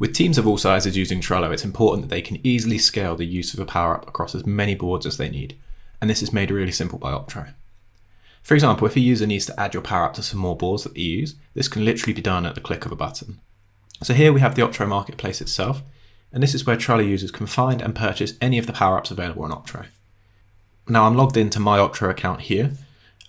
With teams of all sizes using Trello, it's important that they can easily scale the use of a power-up across as many boards as they need, and this is made really simple by Optro. For example, if a user needs to add your power-up to some more boards that they use, this can literally be done at the click of a button. So here we have the Optro marketplace itself, and this is where Trello users can find and purchase any of the power-ups available on Optro. Now I'm logged into my Optro account here,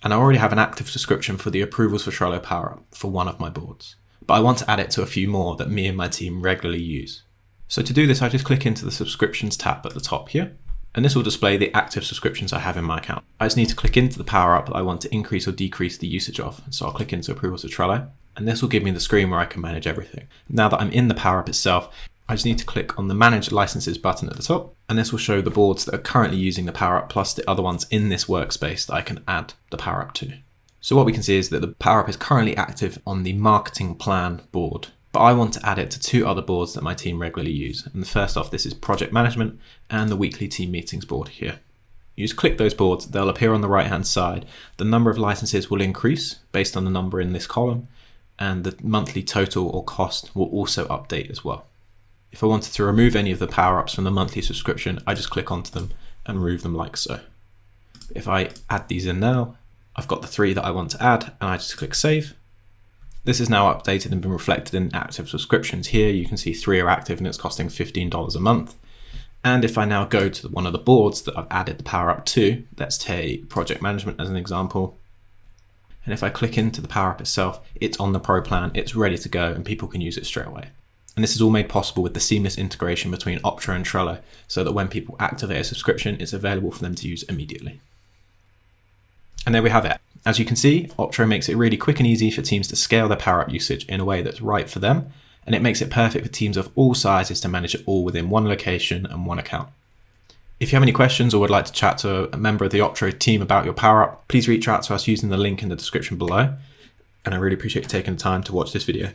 and I already have an active subscription for the approvals for Trello power-up for one of my boards, but I want to add it to a few more that me and my team regularly use. So to do this, I just click into the subscriptions tab at the top here, and this will display the active subscriptions I have in my account. I just need to click into the power-up that I want to increase or decrease the usage of, so I'll click into approvals of Trello, and this will give me the screen where I can manage everything. Now that I'm in the power-up itself, I just need to click on the Manage Licenses button at the top, and this will show the boards that are currently using the power-up plus the other ones in this workspace that I can add the power-up to. So what we can see is that the power-up is currently active on the marketing plan board, but I want to add it to two other boards that my team regularly use. And the first off, this is project management and the weekly team meetings board here. You just click those boards, they'll appear on the right-hand side. The number of licenses will increase based on the number in this column, and the monthly total or cost will also update as well. If I wanted to remove any of the power-ups from the monthly subscription, I just click onto them and remove them like so. If I add these in now, I've got the 3 that I want to add, and I just click save. This is now updated and been reflected in active subscriptions. Here you can see 3 are active and it's costing $15 a month. And if I now go to one of the boards that I've added the power up to, let's take project management as an example. And if I click into the power up itself, it's on the pro plan, it's ready to go, and people can use it straight away. And this is all made possible with the seamless integration between Optro and Trello, so that when people activate a subscription, it's available for them to use immediately. And there we have it. As you can see, Optro makes it really quick and easy for teams to scale their power-up usage in a way that's right for them, and it makes it perfect for teams of all sizes to manage it all within one location and one account. If you have any questions or would like to chat to a member of the Optro team about your power-up, please reach out to us using the link in the description below, and I really appreciate you taking the time to watch this video.